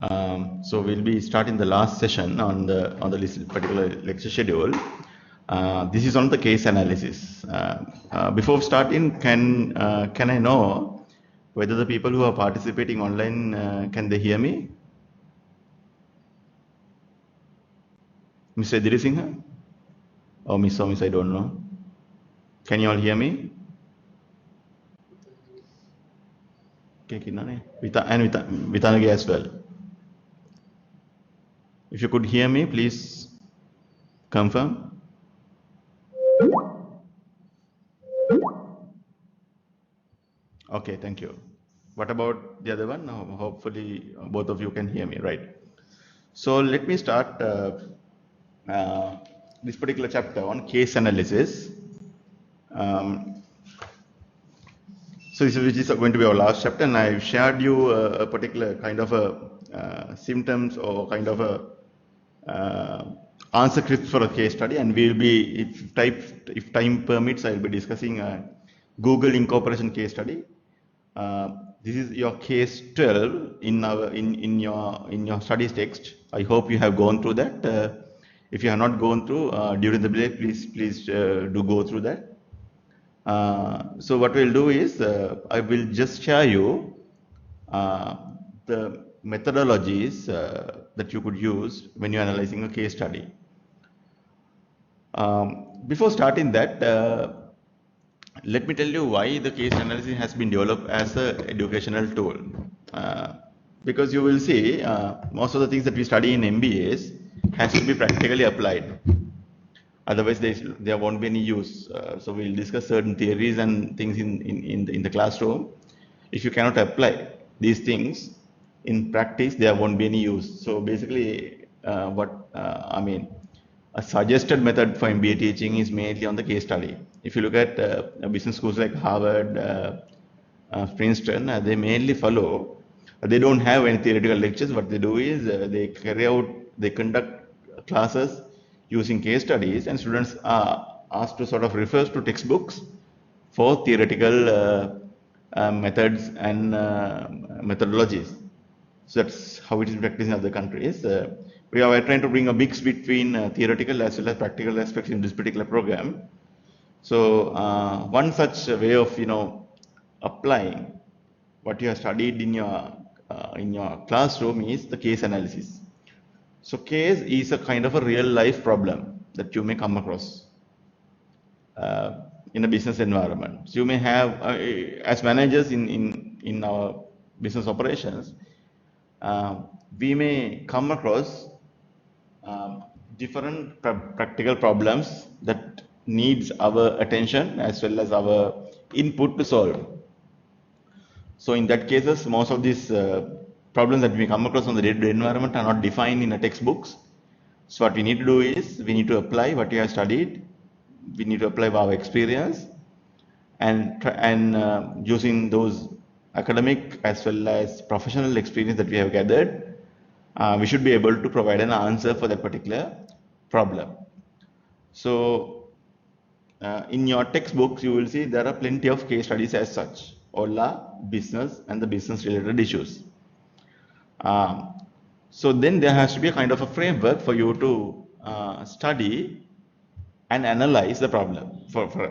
So we'll be starting the last session on the particular lecture schedule. This is on the case analysis. Before starting, can I know whether the people who are participating online can they hear me? Mr. Edirisingha or Miss, I don't know. Can you all hear me? Okay, Kinane. Vithanage as well. If you could hear me, please confirm. Okay, thank you. What about the other one? No, hopefully, both of you can hear me, right? So let me start uh, this particular chapter on case analysis. Um, so which is going to be our last chapter, and I've shared you a particular kind of a symptoms or kind of a answer script for a case study, and we'll be, if time permits, I'll be discussing a Google incorporation case study. This is your case 12 in your studies text. I hope you have gone through that. If you have not gone through during the break, please do go through that. So what we'll do is I will just share you the methodologies that you could use when you're analyzing a case study. Before starting that, let me tell you why the case analysis has been developed as an educational tool. Because you will see most of the things that we study in MBAs has to be practically applied. Otherwise, there won't be any use. So we'll discuss certain theories and things in the classroom. If you cannot apply these things in practice, there won't be any use. So basically, a suggested method for MBA teaching is mainly on the case study. If you look at business schools like Harvard, Princeton, they mainly follow. They don't have any theoretical lectures. What they do is they conduct classes using case studies, and students are asked to sort of refer to textbooks for theoretical methods and methodologies. So that's how it is practiced in other countries. We are trying to bring a mix between theoretical as well as practical aspects in this particular program. So one such way of applying what you have studied in your classroom is the case analysis. So case is a kind of a real life problem that you may come across in a business environment. So you may have, as managers in our business operations, we may come across different practical problems that needs our attention as well as our input to solve. So in that cases, most of these problems that we come across on the day-to-day environment are not defined in the textbooks. So what we need to do is we need to apply what we have studied. We need to apply our experience, and using those academic as well as professional experience that we have gathered, we should be able to provide an answer for that particular problem. So in your textbooks, you will see there are plenty of case studies as such, all business and the business related issues. So then there has to be a kind of a framework for you to study and analyze the problem.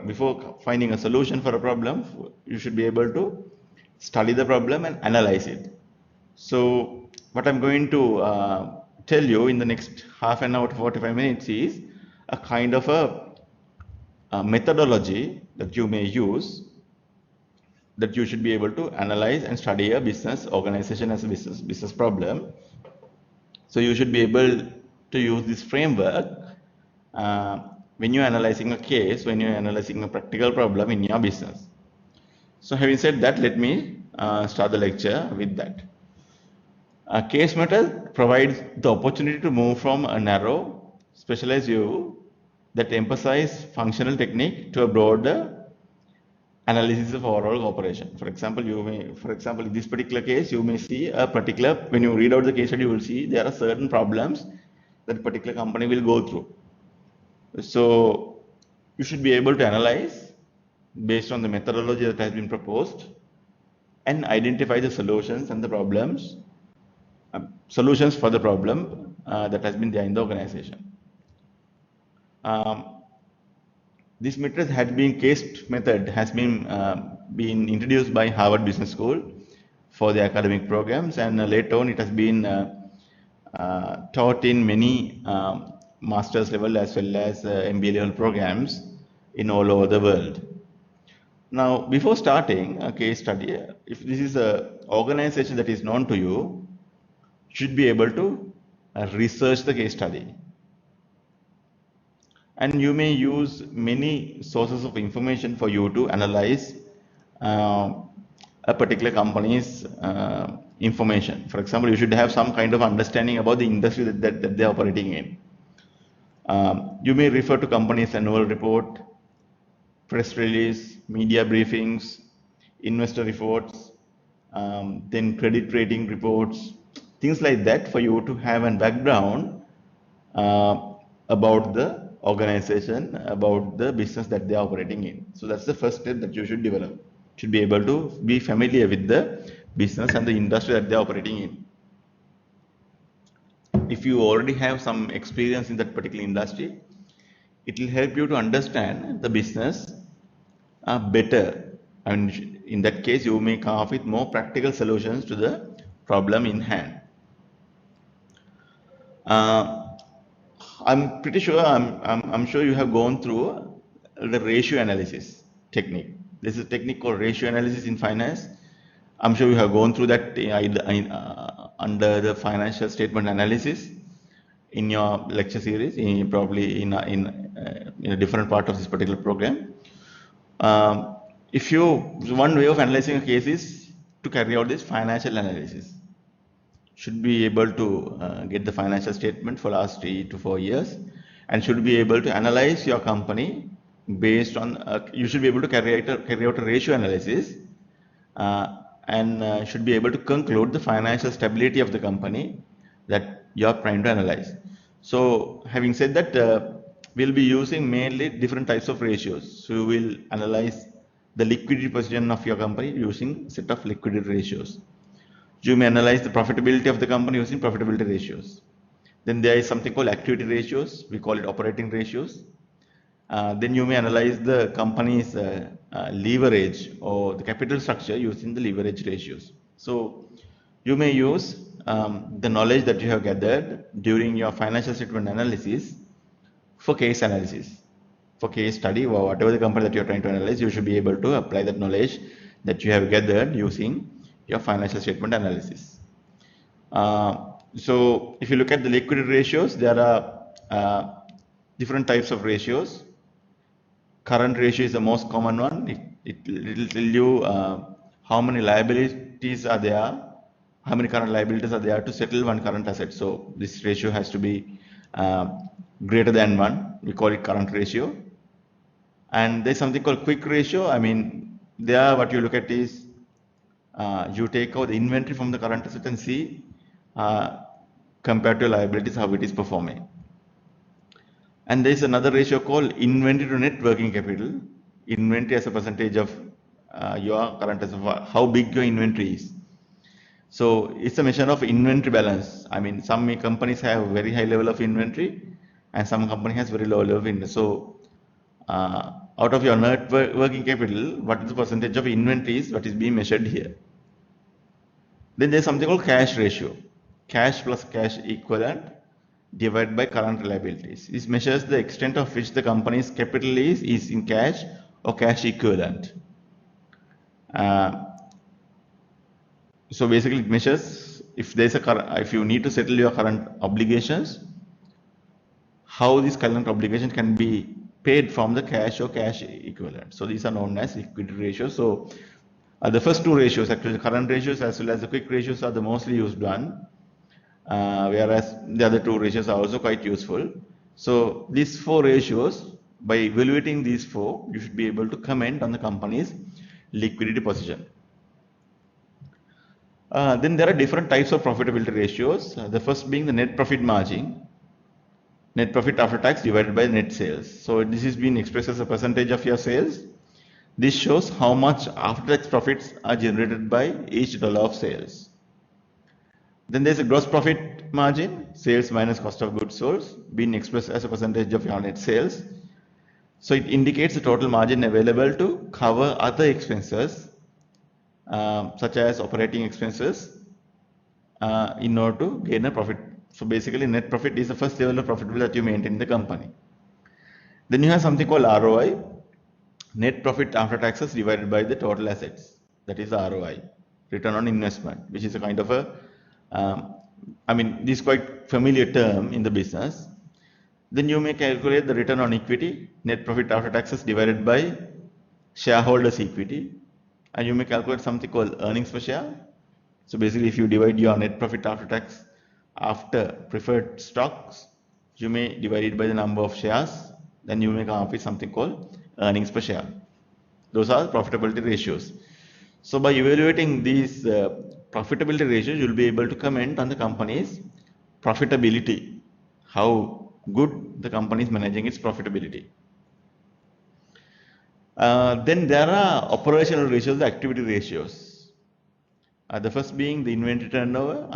Before finding a solution for a problem, you should be able to study the problem and analyze it. So what I'm going to tell you in the next half an hour to 45 minutes is a kind of a methodology that you may use, that you should be able to analyze and study a business organization as a business problem. So you should be able to use this framework when you're analyzing a case, when you're analyzing a practical problem in your business. So having said that, let me start the lecture with that. A case method provides the opportunity to move from a narrow, specialized view that emphasizes functional technique to a broader analysis of overall operation. For example, in this particular case, you may see a particular, when you read out the case study, you will see there are certain problems that a particular company will go through. So you should be able to analyze based on the methodology that has been proposed and identify the solutions and the problems solutions for the problem that has been there in the organization. This method has been introduced by Harvard Business School for the academic programs, and later on it has been taught in many master's level as well as MBA level programs in all over the world. Now, before starting a case study, if this is an organization that is known to you, should be able to research the case study. And you may use many sources of information for you to analyze a particular company's information. For example, you should have some kind of understanding about the industry that they're operating in. You may refer to company's annual report, press release, media briefings, investor reports, then credit rating reports, things like that for you to have a background about the organization, about the business that they are operating in. So that's the first step that you should develop. Should be able to be familiar with the business and the industry that they are operating in. If you already have some experience in that particular industry, it will help you to understand the business better. And in that case, you may come up with more practical solutions to the problem in hand. I'm pretty sure, I'm sure you have gone through the ratio analysis technique. This is a technique called ratio analysis in finance. I'm sure you have gone through that under the financial statement analysis in your lecture series, probably in a different part of this particular program. One way of analyzing a case is to carry out this financial analysis. Should be able to get the financial statement for last 3 to 4 years, and should be able to analyze your company based on, you should be able to carry out a ratio analysis and should be able to conclude the financial stability of the company that you are trying to analyze. So having said that, we'll be using mainly different types of ratios. So we will analyze the liquidity position of your company using set of liquidity ratios. You may analyze the profitability of the company using profitability ratios. Then there is something called activity ratios. We call it operating ratios. Then you may analyze the company's leverage or the capital structure using the leverage ratios. So you may use the knowledge that you have gathered during your financial statement analysis for case analysis, for case study, or whatever the company that you are trying to analyze. You should be able to apply that knowledge that you have gathered using your financial statement analysis. So if you look at the liquidity ratios, there are different types of ratios. Current ratio is the most common one. It will tell you how many liabilities are there, how many current liabilities are there to settle one current asset. So this ratio has to be greater than 1. We call it current ratio. And there's something called quick ratio. I mean, there what you look at is you take out the inventory from the current asset and see compared to liabilities how it is performing. And there is another ratio called inventory to net working capital. Inventory as a percentage of your current asset, how big your inventory is. So it's a measure of inventory balance. I mean, some companies have very high level of inventory and some company has very low level of inventory. So out of your net working capital, what is the percentage of inventories what is being measured here? Then there's something called cash ratio. Cash plus cash equivalent divided by current liabilities. This measures the extent of which the company's capital is in cash or cash equivalent. So basically it measures if you need to settle your current obligations, how this current obligation can be paid from the cash or cash equivalent. So these are known as liquidity ratios. So the first two ratios, actually current ratios as well as the quick ratios, are the mostly used one, whereas the other two ratios are also quite useful. So these 4 ratios, by evaluating these 4, you should be able to comment on the company's liquidity position. Then there are different types of profitability ratios. The first being the net profit margin, net profit after tax divided by net sales. So this is being expressed as a percentage of your sales. This shows how much after tax profits are generated by each dollar of sales. Then there's a gross profit margin, sales minus cost of goods sold, being expressed as a percentage of your net sales. So it indicates the total margin available to cover other expenses, such as operating expenses, in order to gain a profit. So basically, net profit is the first level of profitability that you maintain in the company. Then you have something called ROI, net profit after taxes divided by the total assets. That is the ROI, return on investment, which is a kind of a, this is quite familiar term in the business. Then you may calculate the return on equity, net profit after taxes divided by shareholders' equity, and you may calculate something called earnings per share. So basically, if you divide your net profit after tax after preferred stocks, you may divide it by the number of shares, then you may come up with something called earnings per share. Those are profitability ratios. So by evaluating these profitability ratios, you'll be able to comment on the company's profitability, how good the company is managing its profitability. Then there are operational ratios, the activity ratios. The first being the inventory turnover,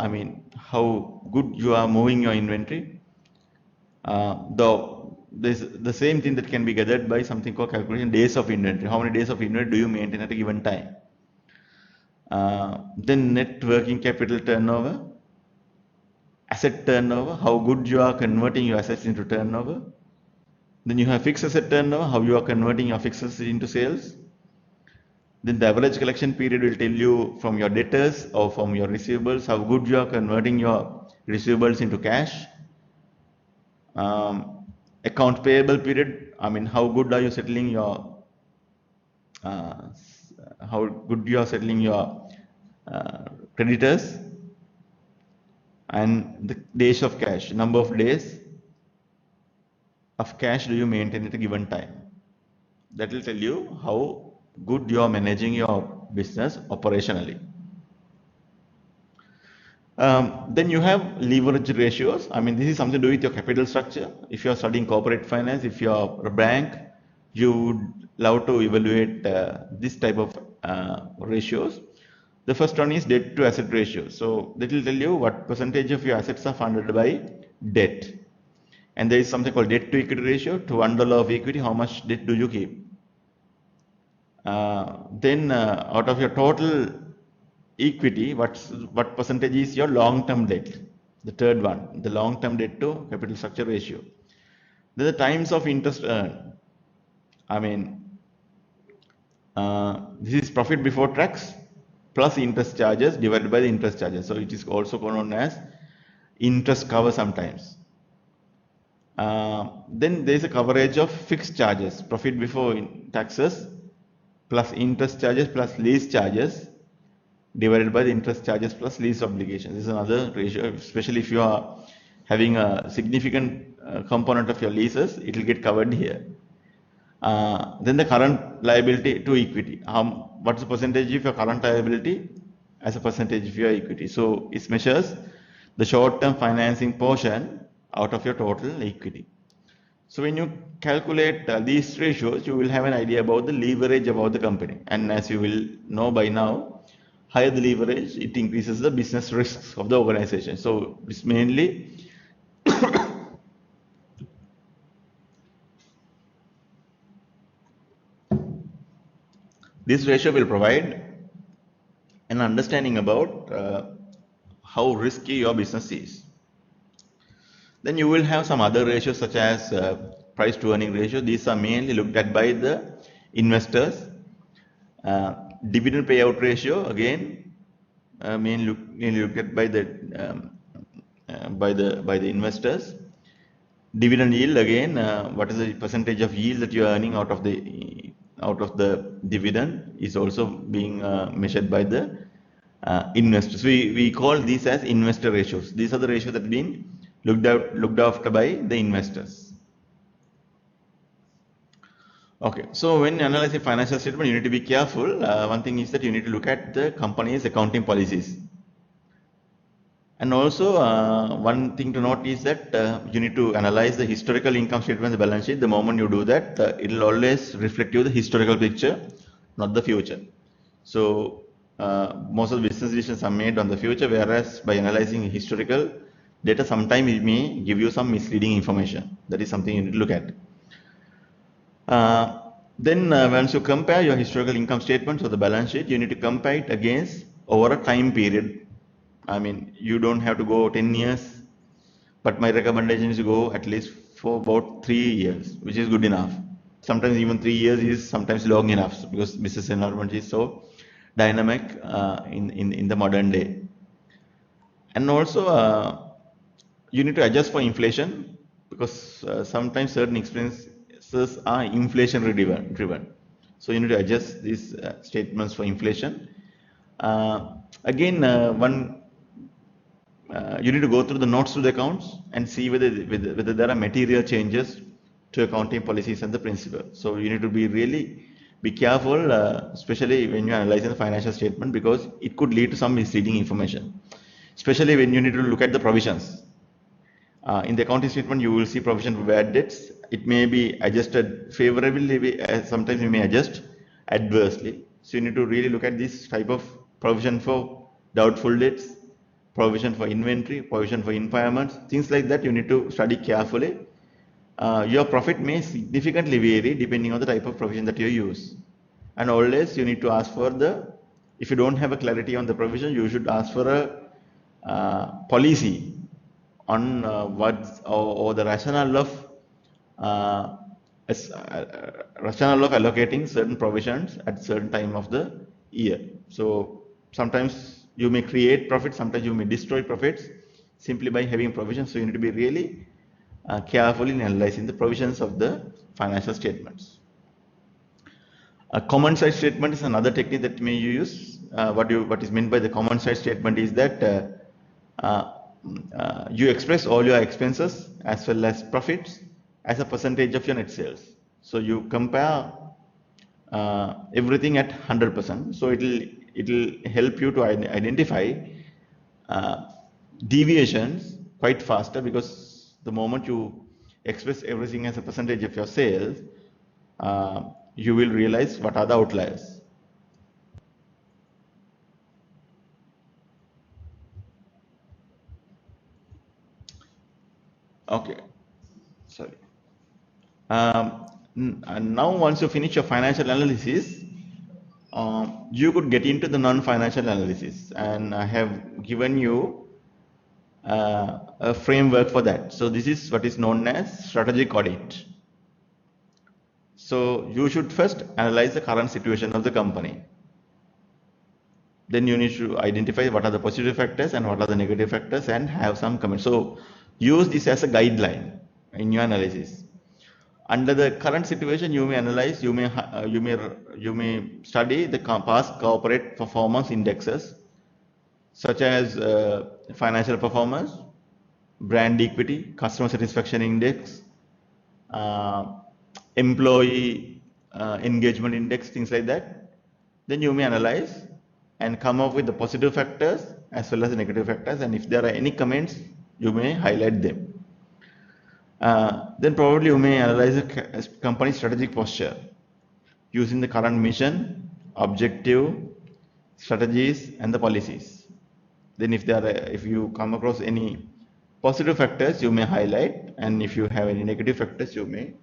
how good you are moving your inventory. The same thing that can be gathered by something called calculation days of inventory. How many days of inventory do you maintain at a given time? Then net working capital turnover, asset turnover, how good you are converting your assets into turnover. Then you have fixed asset turnover, how you are converting your fixed assets into sales. Then the average collection period will tell you from your debtors or from your receivables how good you are converting your receivables into cash. Account payable period, how good are you settling your creditors, and the days of cash, number of days of cash do you maintain at a given time. That will tell you how good you are managing your business operationally. Then you have leverage ratios. This is something to do with your capital structure. If you are studying corporate finance, if you are a bank, you would love to evaluate this type of ratios. The first one is debt to asset ratio. So that will tell you what percentage of your assets are funded by debt. And there is something called debt to equity ratio. To $1 of equity, how much debt do you keep? Then out of your total equity, what percentage is your long-term debt? The third one, the long-term debt to capital structure ratio. Then the times of interest earned. This is profit before tax plus interest charges divided by the interest charges. So it is also known as interest cover sometimes. Then there is a coverage of fixed charges, profit before taxes plus interest charges plus lease charges divided by the interest charges plus lease obligations. This is another ratio, especially if you are having a significant component of your leases, it will get covered here. Then the current liability to equity. What's the percentage of your current liability as a percentage of your equity? So it measures the short-term financing portion out of your total equity. So when you calculate these ratios, you will have an idea about the leverage about the company. And as you will know by now, higher the leverage, it increases the business risks of the organization. So it's mainly this ratio will provide an understanding about how risky your business is. Then you will have some other ratios such as price to earning ratio. These are mainly looked at by the investors. Dividend payout ratio, again, mainly looked at by the investors. Dividend yield, again, what is the percentage of yield that you are earning out of the dividend is also being measured by the investors. We call these as investor ratios. These are the ratios that are being looked after by the investors. Okay, so when analyzing financial statement, you need to be careful. One thing is that you need to look at the company's accounting policies. And also, one thing to note is that you need to analyze the historical income statement, the balance sheet. The moment you do that, it will always reflect you the historical picture, not the future. So most of the business decisions are made on the future, whereas by analyzing historical data, sometimes it may give you some misleading information. That is something you need to look at. Then once you compare your historical income statements or the balance sheet, you need to compare it against over a time period. I mean, you don't have to go 10 years, but my recommendation is to go at least for about 3 years, which is good enough. Sometimes even 3 years is sometimes long enough because business environment is so dynamic in the modern day. And also, you need to adjust for inflation because sometimes certain expenses are inflation driven. So you need to adjust these statements for inflation. Again, you need to go through the notes to the accounts and see whether there are material changes to accounting policies and the principle. So you need to be careful, especially when you are analyzing the financial statement, because it could lead to some misleading information, especially when you need to look at the provisions. In the accounting statement, you will see provision for bad debts. It may be adjusted favorably, sometimes you may adjust adversely. So you need to really look at this type of provision for doubtful debts, provision for inventory, provision for impairments, things like that you need to study carefully. Your profit may significantly vary depending on the type of provision that you use. And always you need to ask for if you don't have a clarity on the provision, you should ask for a policy on or the uh, rationale of allocating certain provisions at certain time of the year. So sometimes you may create profits, sometimes you may destroy profits simply by having provisions. So you need to be really careful in analyzing the provisions of the financial statements. A common size statement is another technique that may you use. What is meant by the common size statement is that you express all your expenses as well as profits as a percentage of your net sales. So you compare everything at 100%. So it'll help you to identify uh, deviations quite faster, because the moment you express everything as a percentage of your sales, you will realize what are the outliers. Okay, sorry. And now once you finish your financial analysis, you could get into the non-financial analysis, and I have given you a framework for that. So this is what is known as strategic audit. So you should first analyze the current situation of the company. Then you need to identify what are the positive factors and what are the negative factors and have some comments. So use this as a guideline in your analysis. Under the current situation, you may analyze, you may study the past corporate performance indexes such as financial performance, brand equity, customer satisfaction index, uh, employee engagement index, things like that. Then you may analyze and come up with the positive factors as well as the negative factors, and if there are any comments, you may highlight them. Then probably you may analyze a company strategic posture using the current mission, objective, strategies, and the policies. Then if you come across any positive factors, you may highlight, and if you have any negative factors, you may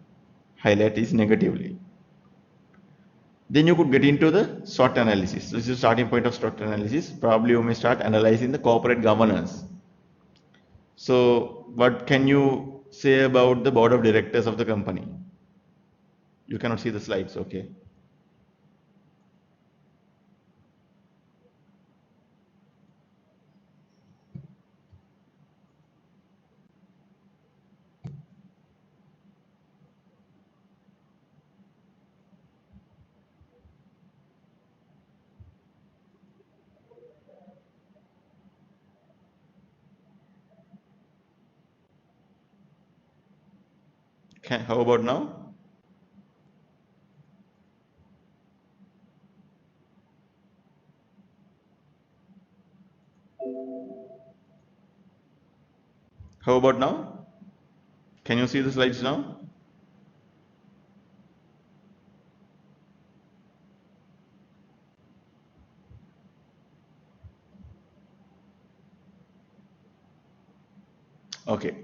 highlight this negatively. Then you could get into the SWOT analysis. This is the starting point of SWOT analysis. Probably you may start analyzing the corporate governance. So what can you say about the board of directors of the company? You cannot see the slides, okay. How about now? How about now? Can you see the slides now? Okay.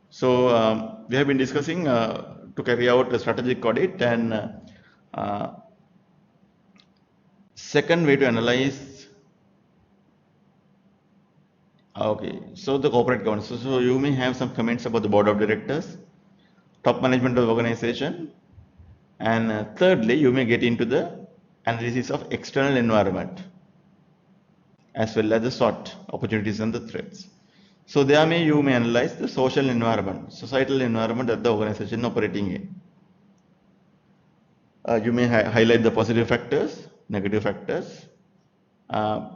So we have been discussing to carry out a strategic audit, and uh, second way to analyze. Okay, so the corporate governance. So you may have some comments about the board of directors, top management of the organization, and thirdly, you may get into the analysis of external environment as well as the SWOT, opportunities and the threats. So there you may analyze the social environment, societal environment that the organization operating in. You may highlight the positive factors, negative factors. Uh,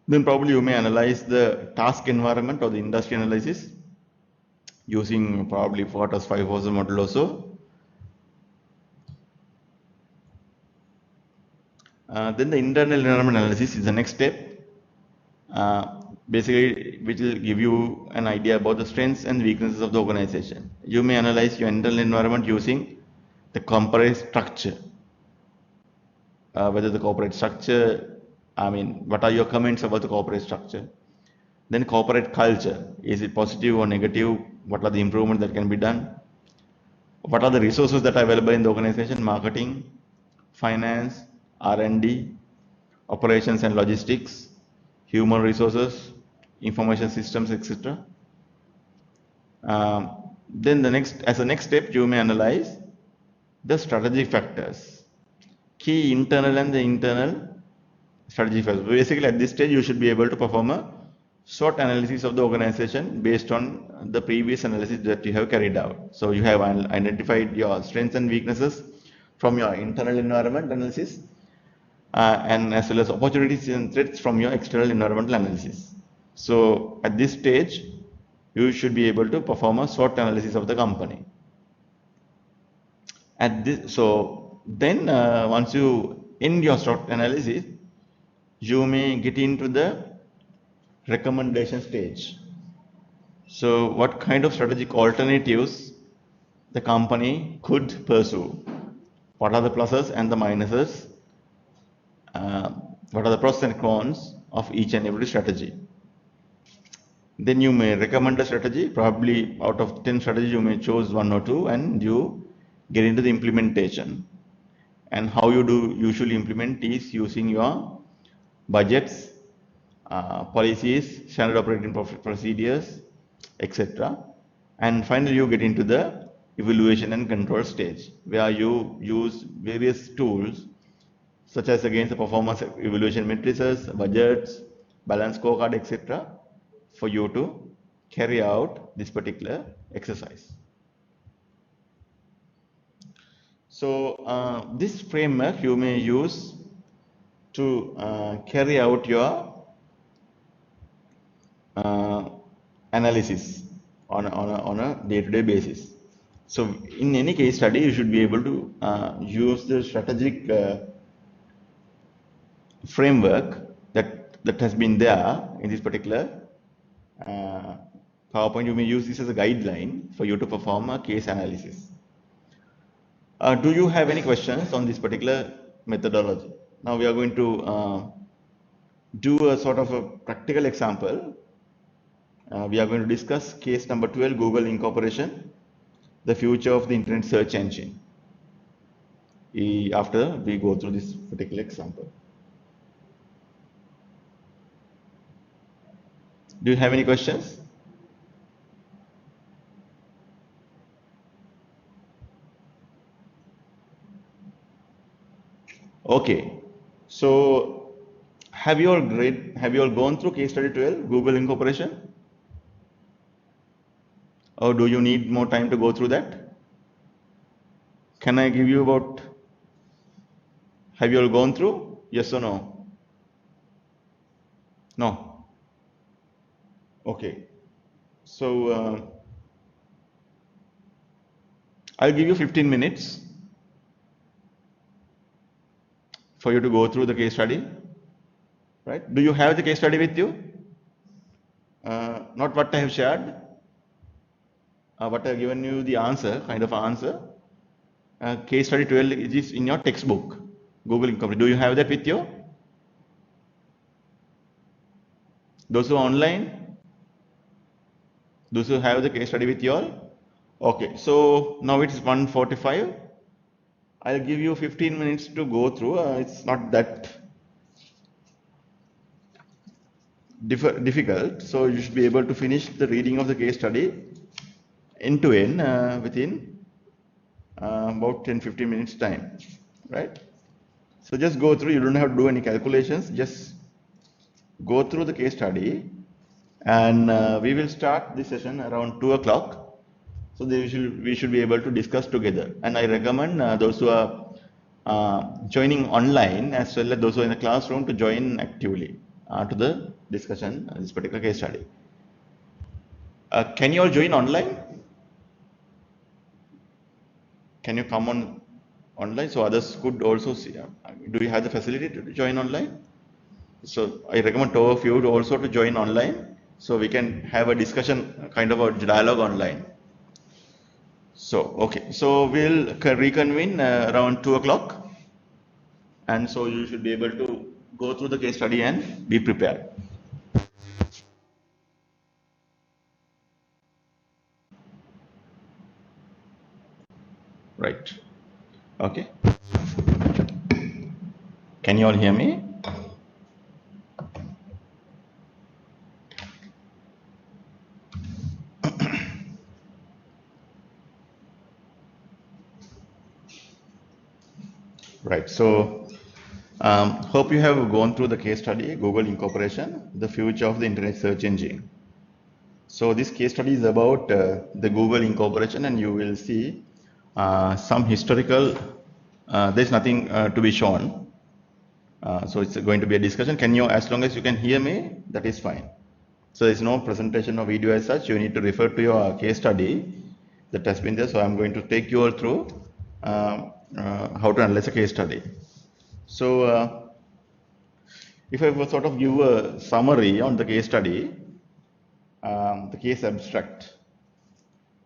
then probably you may analyze the task environment or the industry analysis using probably Fortas 5000 model also. Then the internal environment analysis is the next step. Basically, which will give you an idea about the strengths and weaknesses of the organization. You may analyze your internal environment using the corporate structure. Whether the corporate structure, I mean, what are your comments about the corporate structure? Then corporate culture, is it positive or negative? What are the improvements that can be done? What are the resources that are available in the organization? Marketing, finance, R&D, operations and logistics, human resources, information systems, etc. Then as a next step, you may analyze the strategic factors, key internal and the internal strategy factors. Basically, at this stage, you should be able to perform a SWOT analysis of the organization based on the previous analysis that you have carried out. So you have identified your strengths and weaknesses from your internal environment analysis, and as well as opportunities and threats from your external environmental analysis. So at this stage, you should be able to perform a SWOT analysis of the company. So then once you end your SWOT analysis, you may get into the recommendation stage. So what kind of strategic alternatives the company could pursue? What are the pluses and the minuses? What are the pros and cons of each and every strategy? Then you may recommend a strategy. Probably out of 10 strategies, you may choose one or two, and you get into the implementation. And how you do usually implement is using your budgets, policies, standard operating procedures, etc. And finally, you get into the evaluation and control stage, where you use various tools such as against the performance evaluation matrices, budgets, balance scorecard, etc. for you to carry out this particular exercise. So this framework you may use to carry out your analysis on a day-to-day basis. So in any case study, you should be able to use the strategic framework that has been there in this particular PowerPoint. You may use this as a guideline for you to perform a case analysis. Do you have any questions on this particular methodology? Now we are going to do a sort of a practical example. We are going to discuss case number 12, Google Incorporation, the future of the internet search engine, after we go through this particular example. Do you have any questions? Okay, so have you all gone through case study 12, Google Incorporation? Or do you need more time to go through that? Can I give you about, have you all gone through? Yes or no? No. Okay. So I'll give you 15 minutes for you to go through the case study. Right? Do you have the case study with you? Not what I have shared, but I have given you the answer, kind of answer. Case study 12 is in your textbook, Google Incorporation. Do you have that with you? Those who are online, Those who have the case study with you all? Okay, so now it's 1:45. I'll give you 15 minutes to go through. It's not that difficult. So you should be able to finish the reading of the case study end to end within about 10-15 minutes time, right? So just go through. You don't have to do any calculations. Just go through the case study, and we will start this session around 2 o'clock. So we should be able to discuss together. And I recommend those who are joining online as well as those who are in the classroom to join actively to the discussion this particular case study. Can you all join online? Can you come on online so others could also see? Do you have the facility to join online? So I recommend two of you to also to join online so we can have a discussion, kind of a dialogue online. So, okay, so we'll reconvene around 2 o'clock, and so you should be able to go through the case study and be prepared. Right. Okay. Can you all hear me? Right. So, hope you have gone through the case study, Google Incorporation, the future of the Internet search engine. So this case study is about the Google Incorporation, and you will see some historical, there's nothing to be shown. So it's going to be a discussion. Can you, as long as you can hear me, that is fine. So there's no presentation or video as such. You need to refer to your case study that has been there. So I'm going to take you all through how to analyze a case study. So if I were sort of give a summary on the case study, the case abstract.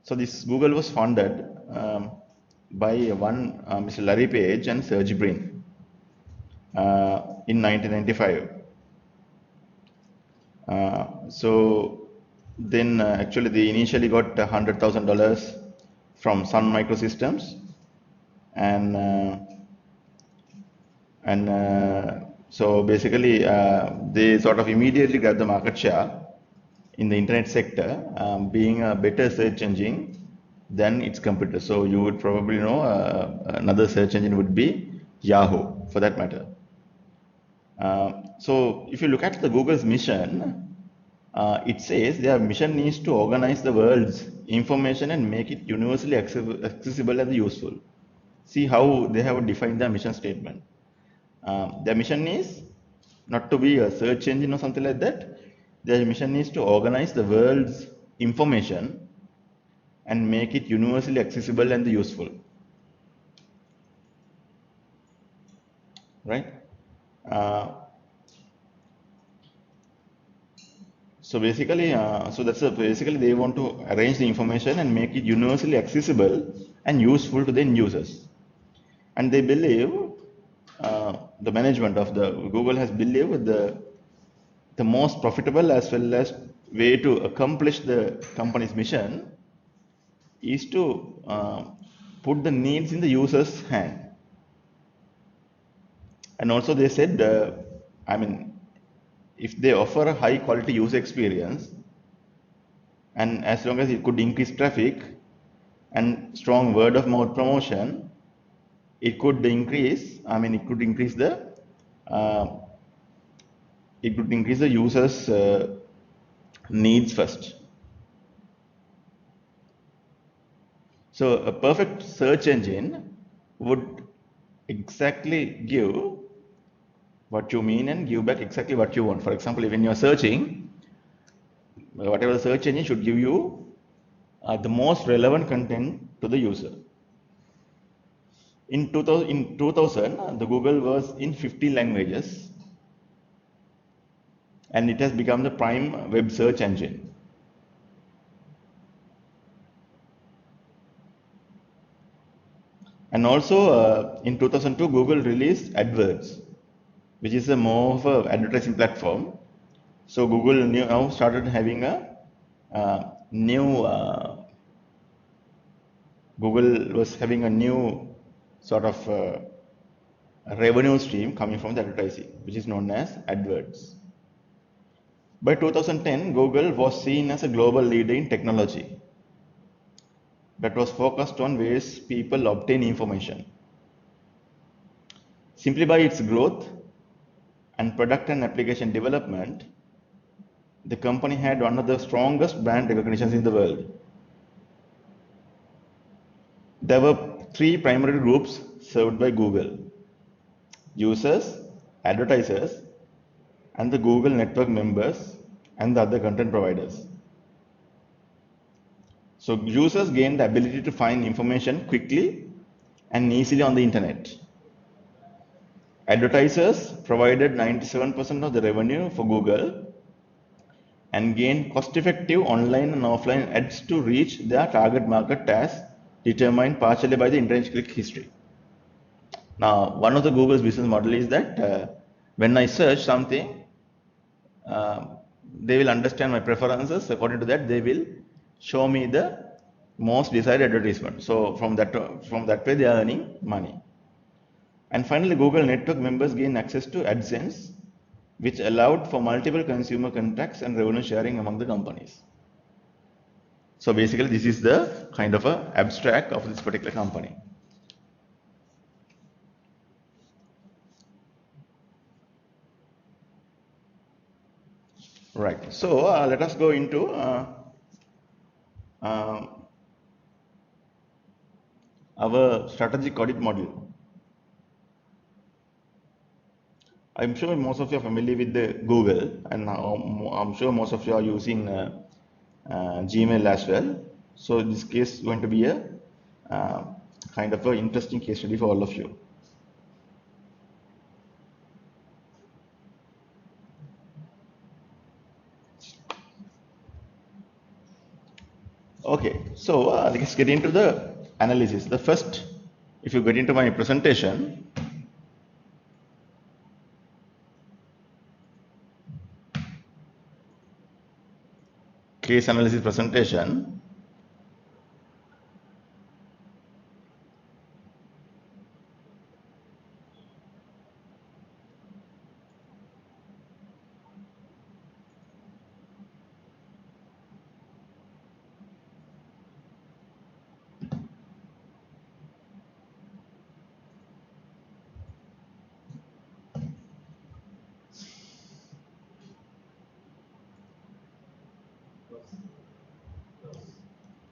So this Google was founded by one Mr. Larry Page and Sergey Brin in 1995. So then actually they initially got $100,000 from Sun Microsystems, and so basically they sort of immediately grabbed the market share in the internet sector, being a better search engine than its competitor. So you would probably know another search engine would be Yahoo, for that matter. So if you look at the Google's mission, it says their mission is to organize the world's information and make it universally accessible and useful. See how they have defined their mission statement. Their mission is not to be a search engine or something like that. Their mission is to organize the world's information and make it universally accessible and useful. Right? So basically, basically they want to arrange the information and make it universally accessible and useful to the end users. And they believe, the management of the Google has believed the most profitable as well as way to accomplish the company's mission is to put the needs in the user's hand. And also they said, if they offer a high quality user experience, and as long as it could increase traffic and strong word of mouth promotion, it could increase the users' needs first. So a perfect search engine would exactly give what you mean and give back exactly what you want. For example, when you are searching, whatever the search engine should give you the most relevant content to the user. In 2000, the Google was in 50 languages, and it has become the prime web search engine. And also in 2002, Google released AdWords, which is a more of an advertising platform. So Google now started having a new Google was having a new sort of revenue stream coming from the advertising, which is known as AdWords. By 2010, Google was seen as a global leader in technology that was focused on ways people obtain information. Simply by its growth and product and application development, the company had one of the strongest brand recognitions in the world. There were three primary groups served by Google: users, advertisers, and the Google network members and the other content providers. So users gained the ability to find information quickly and easily on the internet. Advertisers provided 97% of the revenue for Google and gained cost-effective online and offline ads to reach their target market as determined partially by the internet click history. Now, one of the Google's business model is that when I search something, they will understand my preferences. According to that, they will show me the most desired advertisement. So from that way, they are earning money. And finally, Google network members gain access to AdSense, which allowed for multiple consumer contacts and revenue sharing among the companies. So basically, this is the kind of a abstract of this particular company. Right. So let us go into our strategic audit module. I'm sure most of you are familiar with the Google, and I'm sure most of you are using Gmail as well. So this case is going to be a kind of an interesting case study for all of you. Okay, so let's get into the analysis. The first, if you get into my presentation, case analysis presentation,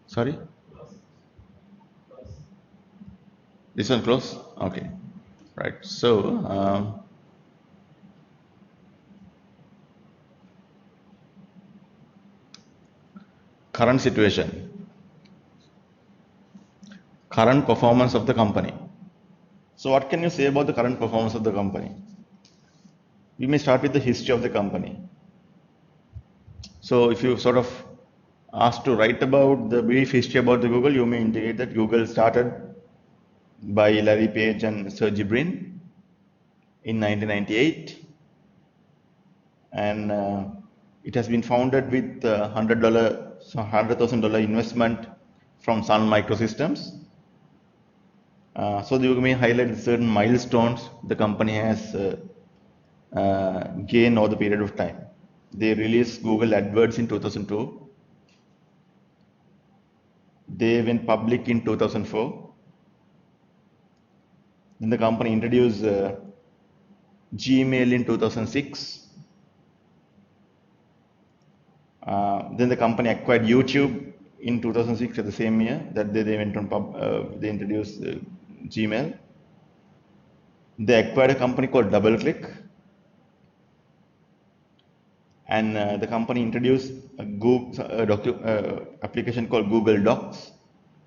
sorry, this one close. Okay, right. So current situation, current performance of the company. So what can you say about the current performance of the company? We may start with the history of the company. So if you sort of asked to write about the brief history about the Google, you may indicate that Google started by Larry Page and Sergey Brin in 1998, and it has been founded with $100,000 investment from Sun Microsystems. So you may highlight certain milestones the company has gained over the period of time. They released Google AdWords in 2002. They went public in 2004. Then the company introduced Gmail in 2006. Then the company acquired YouTube in 2006, at the same year that they went on they introduced Gmail. They acquired a company called DoubleClick, and the company introduced a application called Google Docs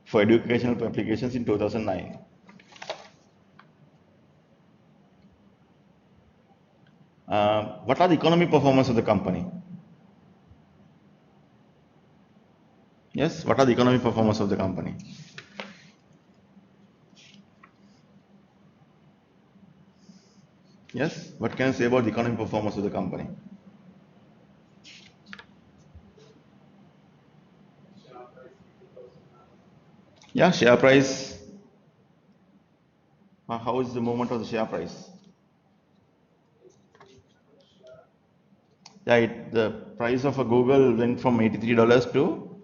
for educational applications in 2009. What are the economic performance of the company? Yes, what are the economic performance of the company? Yes, what can I say about the economic performance of the company? Yeah, share price. How is the movement of the share price? Yeah, the price of a Google went from $83 to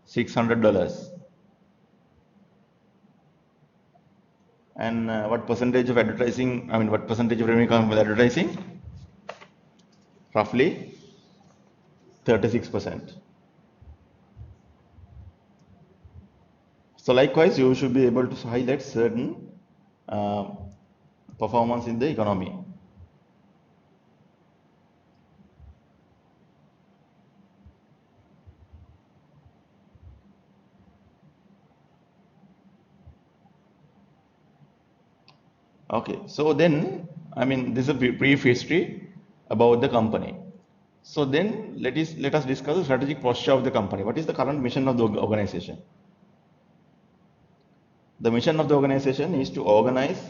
$600. And what percentage of advertising, I mean, what percentage of revenue comes with advertising? Roughly 36%. So likewise, you should be able to highlight certain uh, performance in the economy. Okay, so then, I mean, this is a brief history about the company. So then let us discuss the strategic posture of the company. What is the current mission of the organization? The mission of the organization is to organize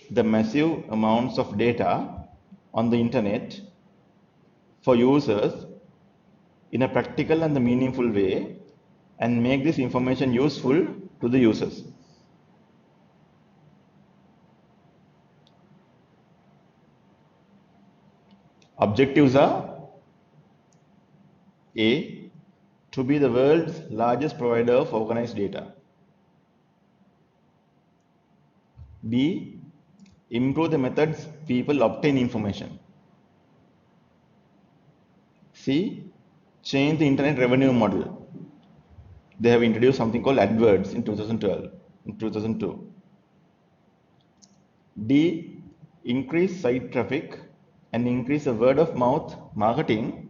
the massive amounts of data on the internet for users in a practical and the meaningful way and make this information useful to the users. Objectives are A. To be the world's largest provider of organized data. B. Improve the methods people obtain information. C. Change the internet revenue model. They have introduced something called AdWords in 2012, in 2002. D. Increase site traffic and increase the word of mouth marketing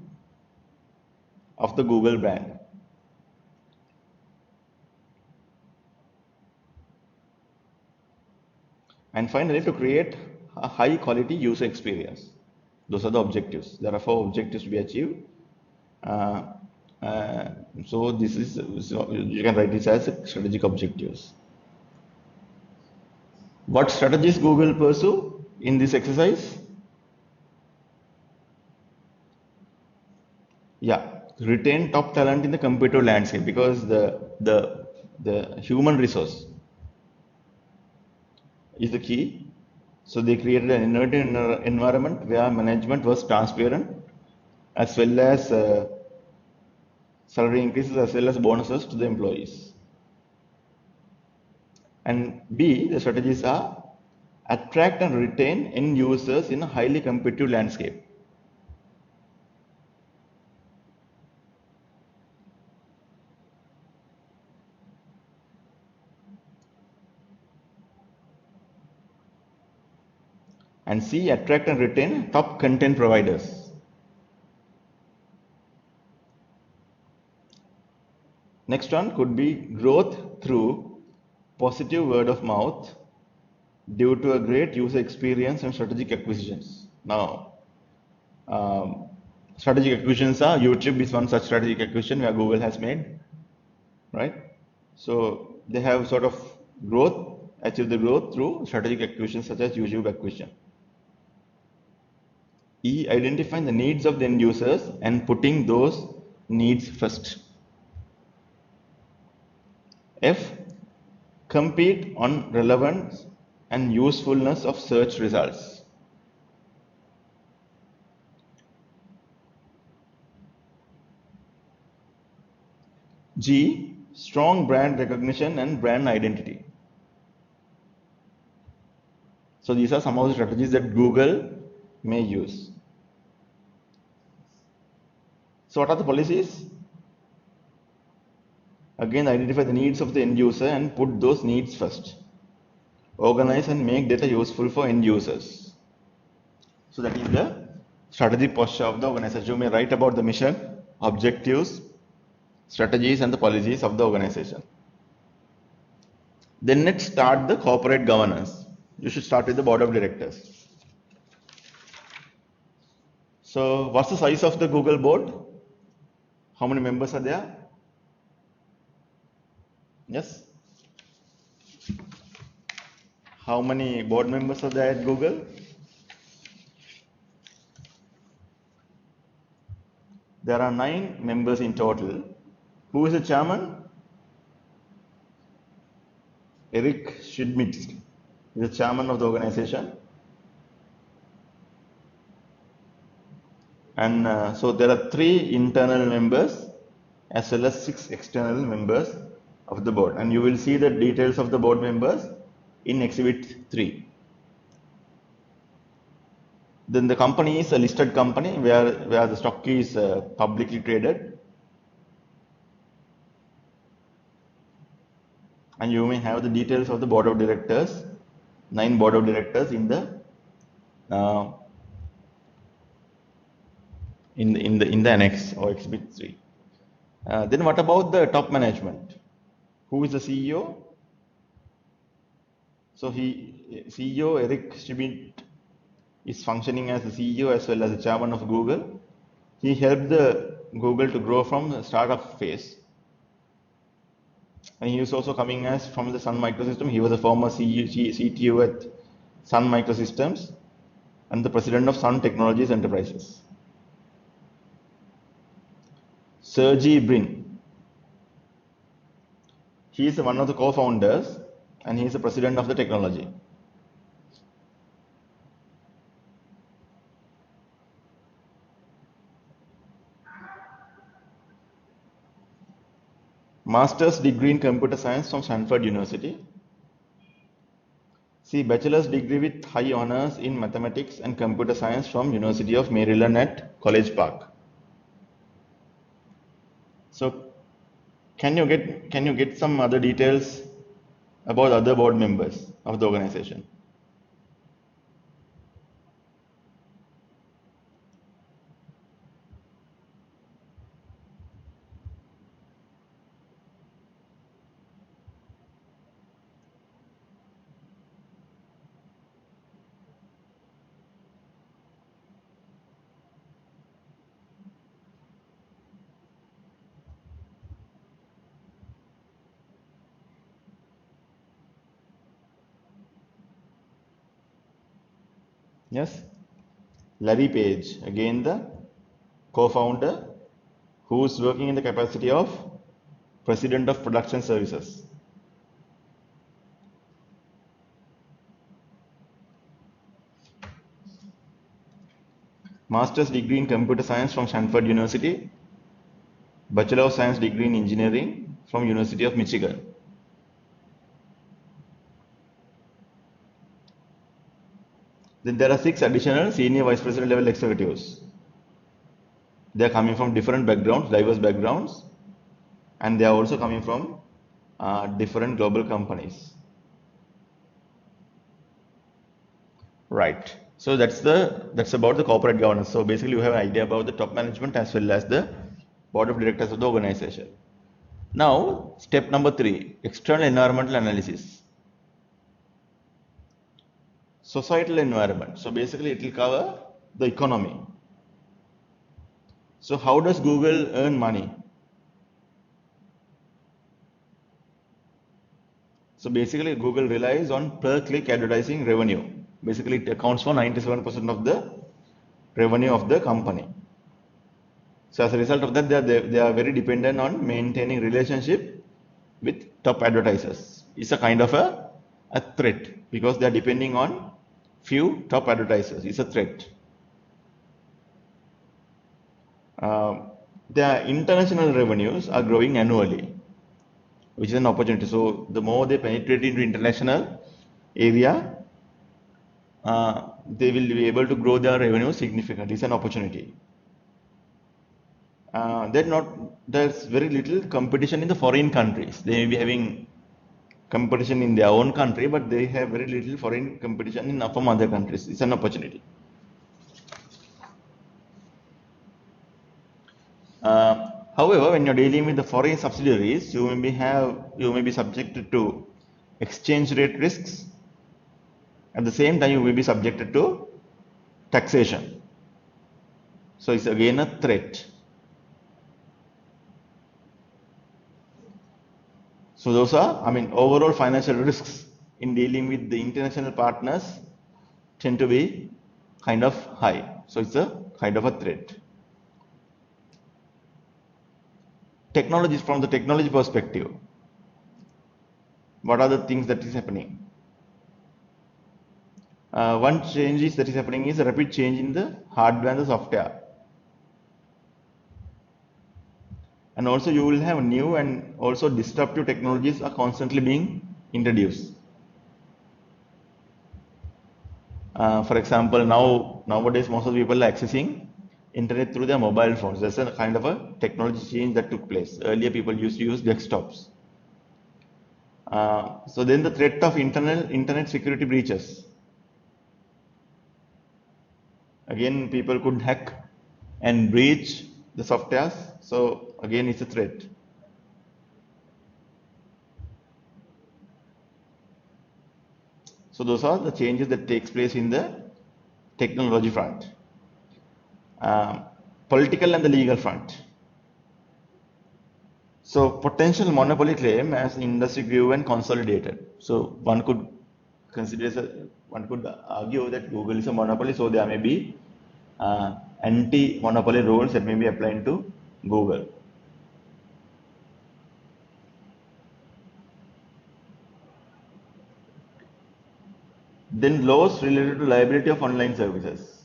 of the Google brand. And finally, to create a high quality user experience. Those are the objectives. There are 4 objectives to be achieved. Uh, uh, so this is, so you can write this as strategic objectives. What strategies Google pursue in this exercise? Yeah, retain top talent in the competitive landscape, because the human resource is the key. So they created an innovative environment where management was transparent, as well as salary increases as well as bonuses to the employees. And B, the strategies are attract and retain end users in a highly competitive landscape. And C, attract and retain top content providers. Next one could be growth through positive word of mouth due to a great user experience and strategic acquisitions. Now, um, strategic acquisitions are YouTube is one such strategic acquisition where Google has made, right? So they have sort of growth, achieved the growth through strategic acquisitions such as YouTube acquisition. E, identifying the needs of the end users and putting those needs first. F, compete on relevance and usefulness of search results. G, strong brand recognition and brand identity. So these are some of the strategies that Google may use. So what are the policies? Again, identify the needs of the end user and put those needs first. Organize and make data useful for end users. So that is the strategic posture of the organization. You may write about the mission, objectives, strategies and the policies of the organization. Then let's start the corporate governance. You should start with the board of directors. So what's the size of the Google board? How many members are there? Yes. How many board members are there at Google? There are 9 members in total. Who is the chairman? Eric Schmidt is the chairman of the organization. And so there are 3 internal members as well as 6 external members of the board. And you will see the details of the board members in Exhibit 3. Then the company is a listed company where the stock is publicly traded. And you may have the details of the board of directors, 9 board of directors in the uh, in the annex or Exhibit 3. Then what about the top management? Who is the CEO? So CEO Eric Schmidt is functioning as the CEO as well as the chairman of Google. He helped the Google to grow from the startup phase. And he is also coming as from the Sun Microsystem. He was a former CTO at Sun Microsystems and the president of Sun Technologies Enterprises. Sergey Brin. He is one of the co-founders and he is the president of the technology. Master's degree in computer science from Stanford University. See, bachelor's degree with high honors in mathematics and computer science from University of Maryland at College Park. So, can you get some other details about other board members of the organization? Yes, Larry Page, again the co-founder who is working in the capacity of president of production services. Master's degree in computer science from Stanford University, Bachelor of Science degree in engineering from University of Michigan. Then there are 6 additional senior vice president level executives. They are coming from different backgrounds, diverse backgrounds, and they are also coming from different global companies. Right. So that's about the corporate governance. So basically, you have an idea about the top management as well as the board of directors of the organization. Now, step number 3: external environmental analysis. Societal environment. So basically, it will cover the economy. So how does Google earn money? So basically, Google relies on per-click advertising revenue. Basically, it accounts for 97% of the revenue of the company. So as a result of that, they are very dependent on maintaining relationship with top advertisers. It's a kind of a threat because they are depending on few top advertisers. It's a threat. Their international revenues are growing annually, which is an opportunity. So the more they penetrate into international area, they will be able to grow their revenue significantly. It's an opportunity. There's very little competition in the foreign countries. They may be having competition in their own country, but they have very little foreign competition from other countries. It's an opportunity. However, when you're dealing with the foreign subsidiaries, you may be subjected to exchange rate risks. At the same time, you will be subjected to taxation. So it's again a threat. So those are, overall financial risks in dealing with the international partners tend to be kind of high. So it's a kind of a threat. Technologies from the technology perspective. What are the things that is happening? One change that is happening is a rapid change in the hardware and the software. And also you will have new and also disruptive technologies are constantly being introduced. For example, nowadays most of the people are accessing internet through their mobile phones. That's a kind of a technology change that took place. Earlier people used to use desktops. So then the threat of internet security breaches. Again, people could hack and breach the softwares. So again, it's a threat. So those are the changes that takes place in the technology front. Political and the legal front. So potential monopoly claim as industry grew and consolidated. So one could argue that Google is a monopoly, so there may be anti-monopoly rules that may be applied to Google. Then laws related to liability of online services.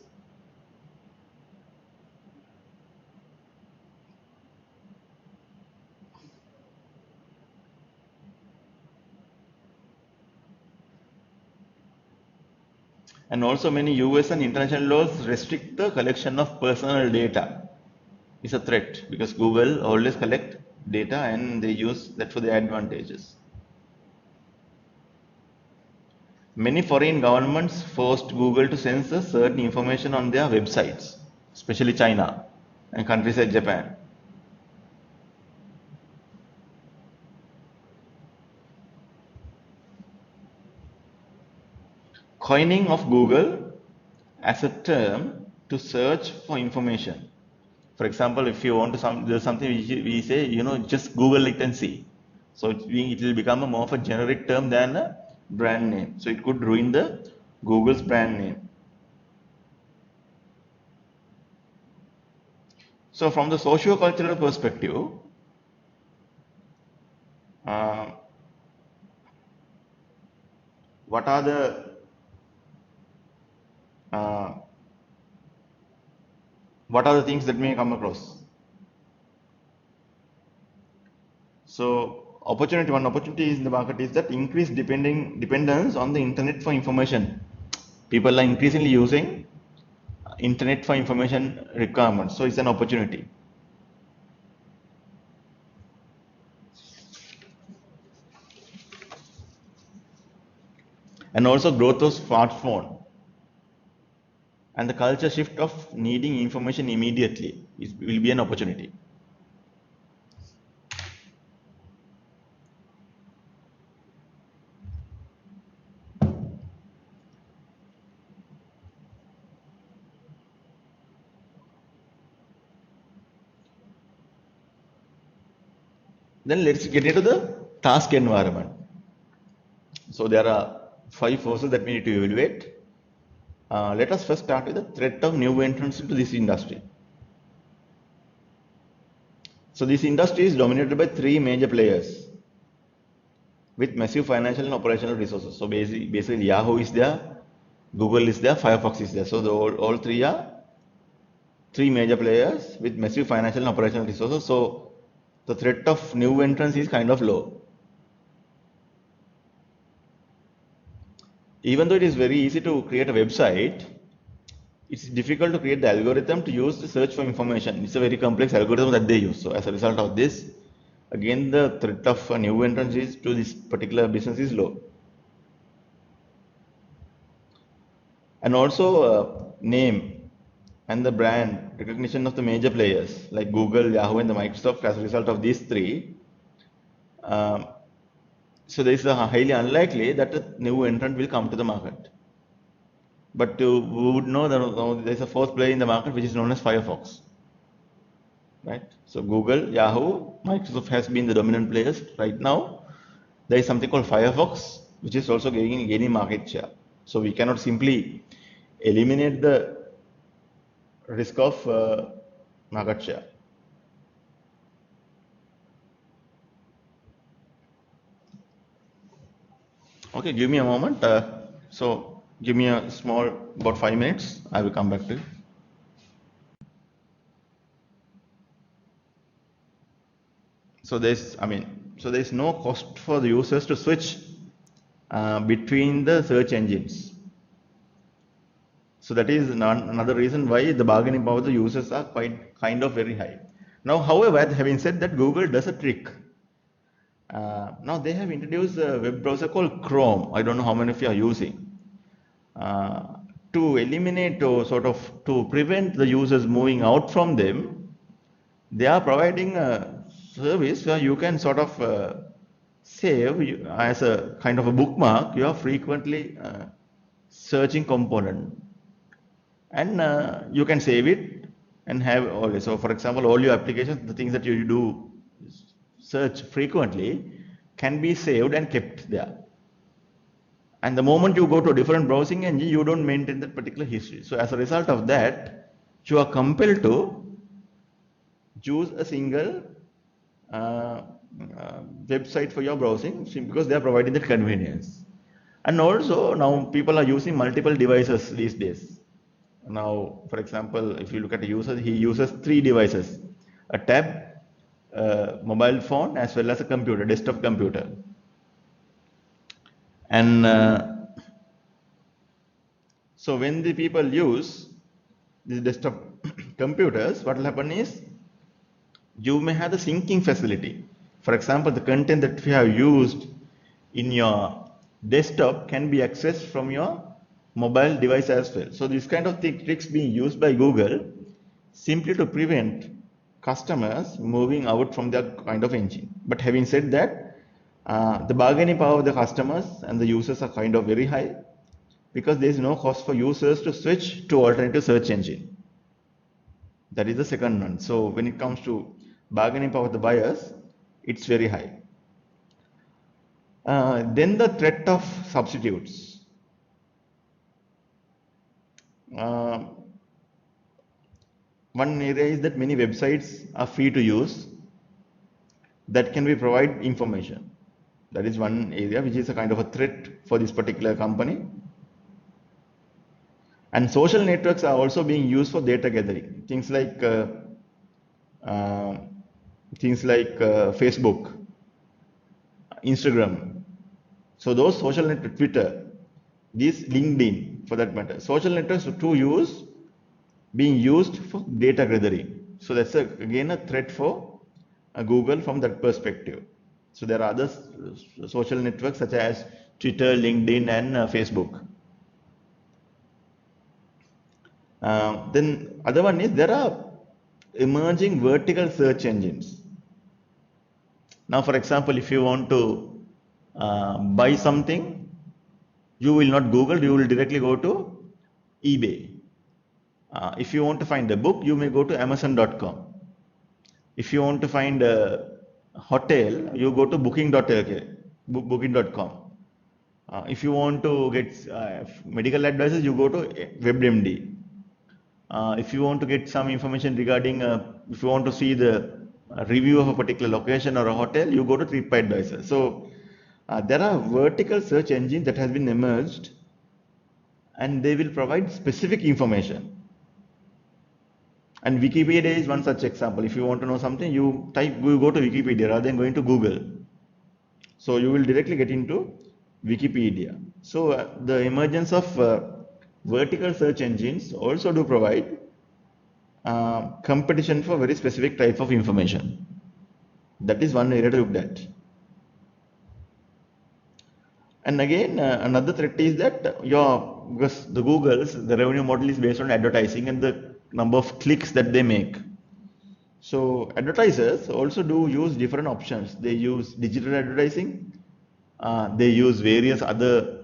And also many US and international laws restrict the collection of personal data. It's a threat because Google always collect data and they use that for their advantages. Many foreign governments forced Google to censor certain information on their websites, especially China and countries like Japan. Coining of Google as a term to search for information. For example, if you want to there's something we say, just Google it and see. So it will become a more of a generic term than a brand name. So it could ruin the Google's brand name. So from the socio-cultural perspective, uh, what are the uh, things that may come across? So one opportunity in the market is that increased dependence on the internet for information. People are increasingly using internet for information requirements. So it's an opportunity. And also growth of smartphone and the culture shift of needing information immediately will be an opportunity. Then let's get into the task environment. So there are 5 forces that we need to evaluate. Let us first start with the threat of new entrants into this industry. So this industry is dominated by 3 major players with massive financial and operational resources. So basically Yahoo is there, Google is there, Firefox is there. So all three are 3 major players with massive financial and operational resources. So the threat of new entrants is kind of low. Even though it is very easy to create a website, it's difficult to create the algorithm to use the search for information. It's a very complex algorithm that they use. So as a result of this, again the threat of a new entrant is to this particular business is low. And also name and the brand recognition of the major players like Google, Yahoo, and the Microsoft as a result of these three. Um, so there is a highly unlikely that a new entrant will come to the market. But we would know that there is a fourth player in the market which is known as Firefox. Right? So Google, Yahoo, Microsoft has been the dominant players. Right now, there is something called Firefox, which is also gaining market share. So we cannot simply eliminate the risk of market share. Okay, give me a moment. So give me a small, about 5 minutes. I will come back to you. So there's no cost for the users to switch between the search engines. So that is another reason why the bargaining power of the users are quite kind of very high. Now, however, having said that, Google does a trick. Now they have introduced a web browser called Chrome. I don't know how many of you are using. To eliminate or sort of to prevent the users moving out from them, they are providing a service where you can sort of save as a kind of a bookmark your frequently searching component, and you can save it and have all. So for example, all your applications, the things that you do search frequently, can be saved and kept there. And the moment you go to a different browsing engine, you don't maintain that particular history. So as a result of that, you are compelled to choose a single website for your browsing because they are providing that convenience. And also now people are using multiple devices these days. Now, for example, if you look at a user, he uses 3 devices: a tab, a mobile phone, as well as a computer, desktop computer. And so when the people use these desktop computers, what will happen is you may have the syncing facility. For example, the content that you have used in your desktop can be accessed from your mobile device as well. So this kind of tricks being used by Google simply to prevent customers moving out from their kind of engine. But having said that, the bargaining power of the customers and the users are kind of very high because there is no cost for users to switch to alternative search engine. That is the second one. So when it comes to bargaining power of the buyers, it's very high. Then the threat of substitutes. One area is that many websites are free to use that can be provide information. That is one area which is a kind of a threat for this particular company. And social networks are also being used for data gathering. Things like Facebook, Instagram. So those social networks, Twitter, these LinkedIn for that matter, social networks being used for data gathering. So that's again a threat for Google from that perspective. So there are other social networks such as Twitter, LinkedIn, and Facebook. Then other one is there are emerging vertical search engines. Now, for example, if you want to buy something, you will not Google, you will directly go to eBay. If you want to find a book, you may go to Amazon.com. If you want to find a hotel, you go to booking.com. If you want to get medical advices, you go to WebMD. If you want to get some information regarding, if you want to see the review of a particular location or a hotel, you go to TripAdvisor. So there are vertical search engines that has been emerged, and they will provide specific information. And Wikipedia is one such example. If you want to know something, you go to Wikipedia rather than going to Google. So you will directly get into Wikipedia. So the emergence of vertical search engines also do provide competition for very specific type of information. That is one area to look at. And again, another threat is that because the revenue model is based on advertising and the number of clicks that they make. So advertisers also do use different options. They use digital advertising. They use various other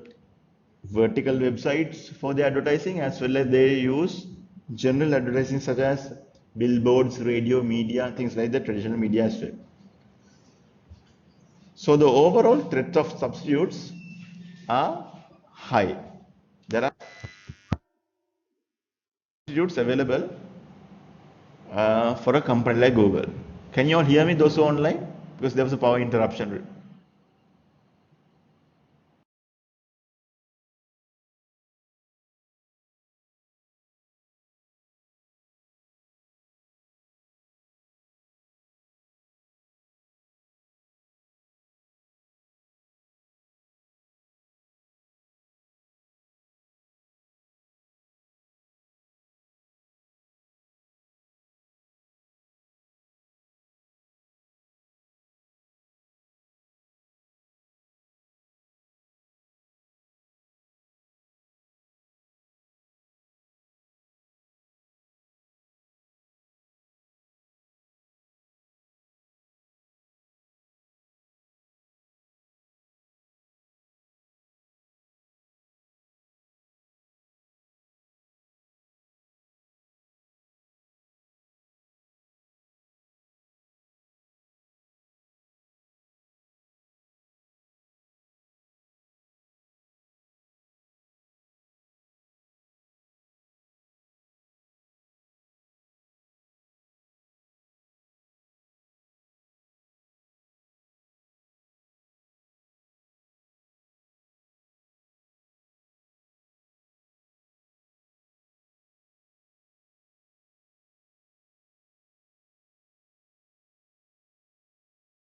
vertical websites for the advertising, as well as they use general advertising such as billboards, radio, media, things like that, traditional media as well. So the overall threat of substitutes are high. There are substitutes available for a company like Google. Can you all hear me, those who are online? Because there was a power interruption.